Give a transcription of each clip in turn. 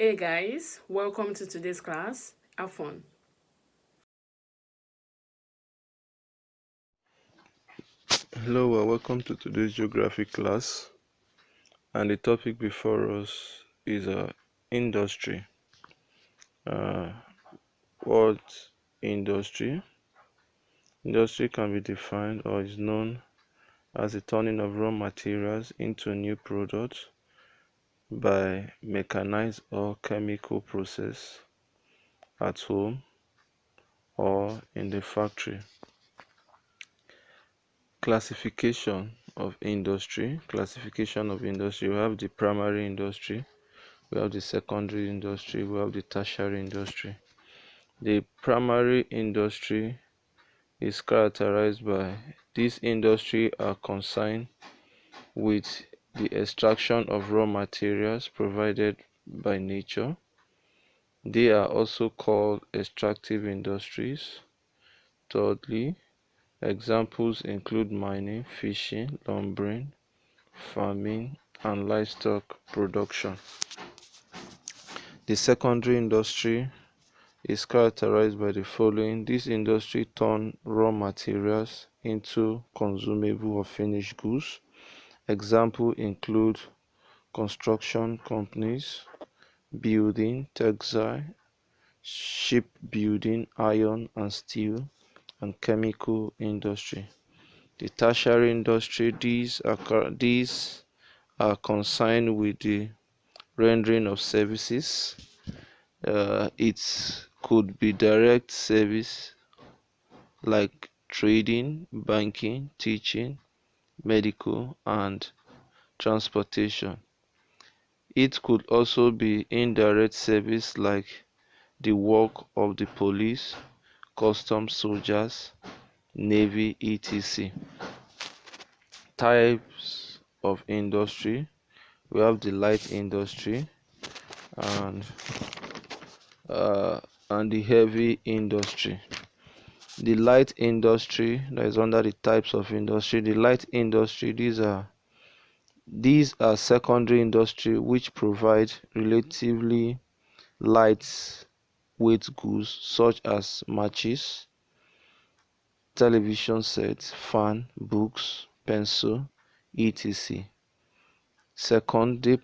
Hey guys, welcome to today's class. Have fun. Hello and welcome to today's geography class, and the topic before us is industry. Uh, what industry? Industry can be defined or is known as the turning of raw materials into new products by mechanized or chemical process at home or in the factory. Classification of industry. We have the primary industry, we have the secondary industry, we have the tertiary industry. The primary industry is characterized by these industries are concerned with the extraction of raw materials provided by nature. They are also called extractive industries. Thirdly, examples include mining, fishing, lumbering, farming, and livestock production. The secondary industry is characterized by the following. This industry turn raw materials into consumable or finished goods. Examples include construction companies, building, textile, shipbuilding, iron and steel, and chemical industry. The tertiary industry, these are concerned with the rendering of services. It could be direct service like trading, banking, teaching, medical, and transportation. It could also be indirect service like the work of the police, customs soldiers, navy, etc. Types of industry. We have the light industry and uh, and the heavy industry. The light industry that is under the types of industry. The light industry, these are secondary industry which provide relatively light weight goods such as matches, television sets, fan, books, pencil, etc. Second, they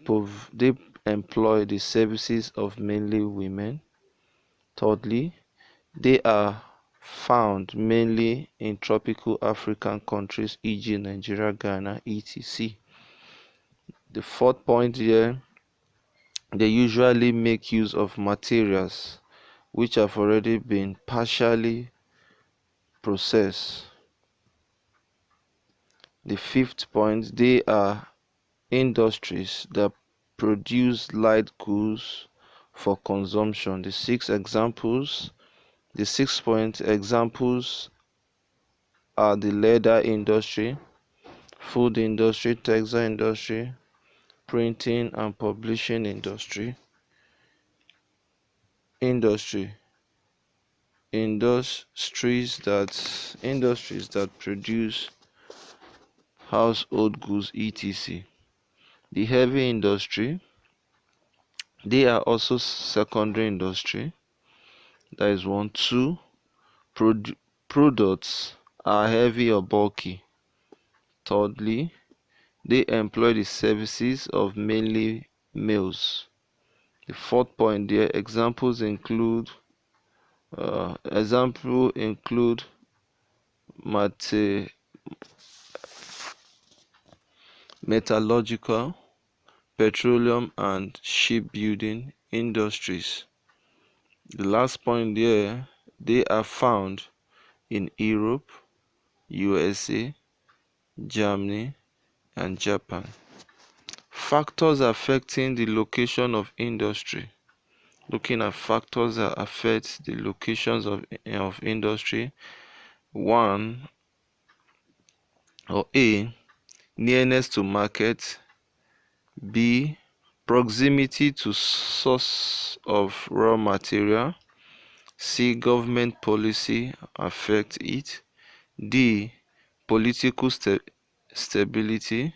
employ the services of mainly women. Thirdly, they are found mainly in tropical African countries, e.g. Nigeria, Ghana, etc. The fourth point here, they usually make use of materials which have already been partially processed. The fifth point, they are industries that produce light goods for consumption. The 6 point examples are the leather industry, food industry, textile industry, printing and publishing industry industries that produce household goods, etc. The heavy industry, they are also secondary industry. That is one. Two, products are heavy or bulky. Thirdly, they employ the services of mainly males. The fourth point there, example include mate, metallurgical, petroleum, and shipbuilding industries. The last point there, they are found in Europe, USA, Germany, and Japan. Factors affecting the location of industry. Looking at factors that affect the locations of industry. One, or A, nearness to market. B, proximity to source of raw material. C, government policy affect it. D, political stability.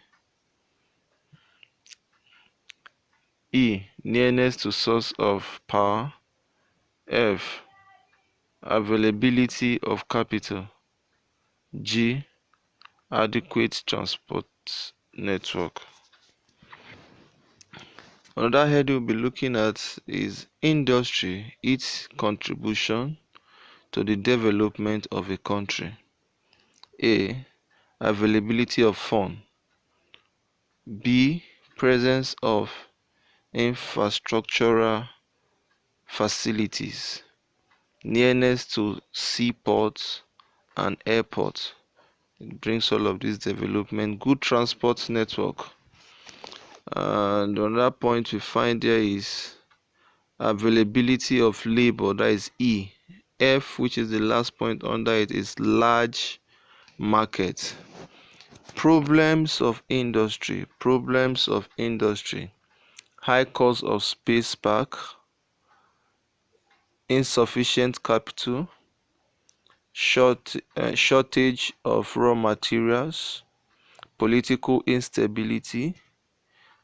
E. Nearness to source of power. F. Availability of capital. G. Adequate transport network. Another head we'll be looking at is industry, its contribution to the development of a country. A. Availability of funds. B. Presence of infrastructural facilities. Nearness to seaports and airports. It brings all of this development. Good transport network. And another point we find there is availability of labor, that is E. F, which is the last point under it, is large market. Problems of industry. High cost of space park, insufficient capital, shortage of raw materials, political instability,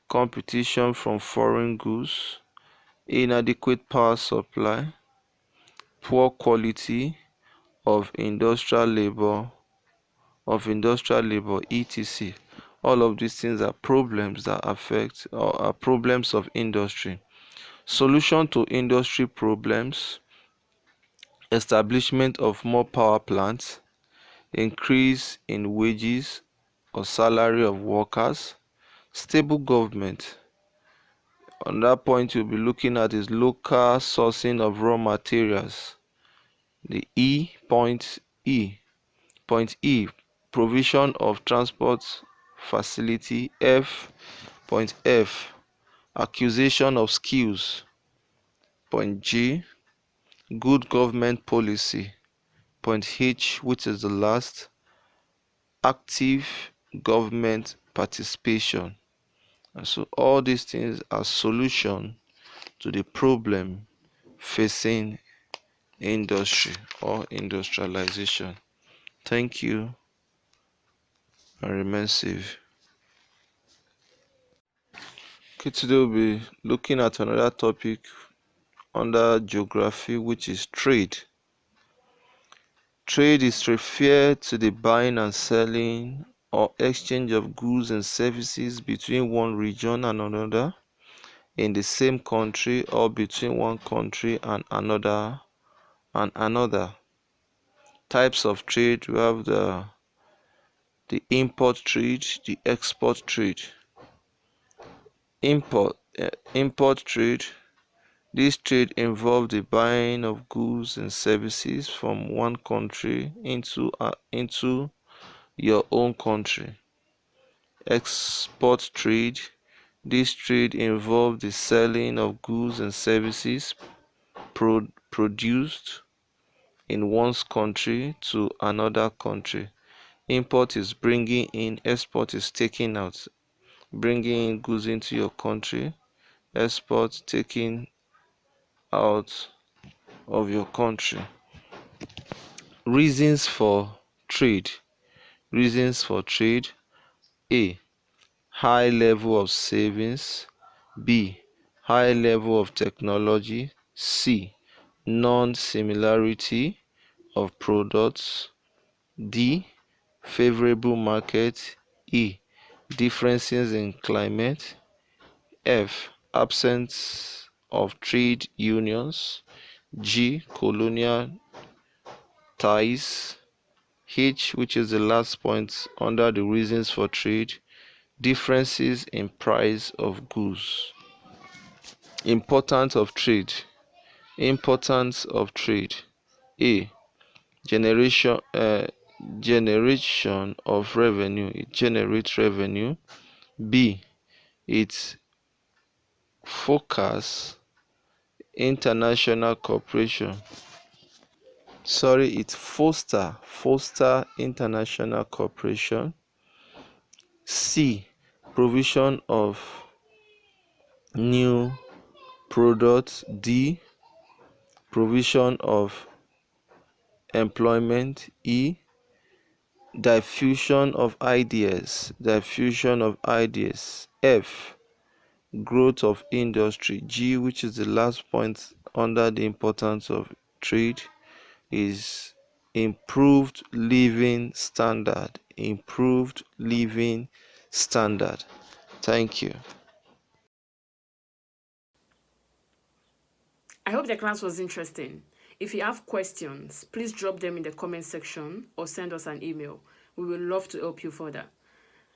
competition from foreign goods, inadequate power supply, poor quality of industrial labor, etc. All of these things are problems that affect or are problems of industry. Solution to industry problems: establishment of more power plants, increase in wages or salary of workers, stable government. Another point we'll be looking at is local sourcing of raw materials. The point E, provision of transport facility. F, acquisition of skills. Point G, good government policy. Point H, which is the last, active government participation. And so all these things are solution to the problem facing industry or industrialization. Thank you and remain safe. Okay, today we'll be looking at another topic under geography, which is trade. Trade is referred to the buying and selling or exchange of goods and services between one region and another in the same country, or between one country and another. Types of trade: we have the import trade, the export trade. Import trade. This trade involves the buying of goods and services from one country into your own country. Export trade. This trade involves the selling of goods and services produced in one's country to another country. Import is bringing in, export is taking out. Bringing in goods into your country, export taking out of your country. Reasons for trade. A. High level of savings. B. High level of technology. C. Non-similarity of products. D. Favorable market. E. Differences in climate. F. Absence of trade unions. G. Colonial ties. H, which is the last point under the reasons for trade, differences in price of goods. Importance of trade. A. Generation of revenue. It generates revenue. B. It fosters international cooperation. It foster international cooperation. C. Provision of new products. D. Provision of employment. E. Diffusion of ideas. F. growth of industry. G, which is the last point under the importance of trade, is improved living standard. Improved living standard. Thank you. I hope the class was interesting. If you have questions, please drop them in the comment section or send us an email. We will love to help you further.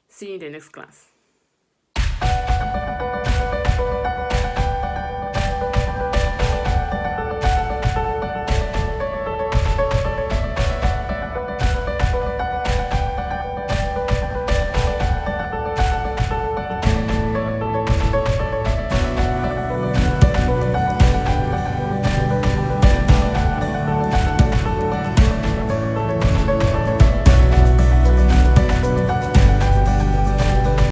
See you in the next class.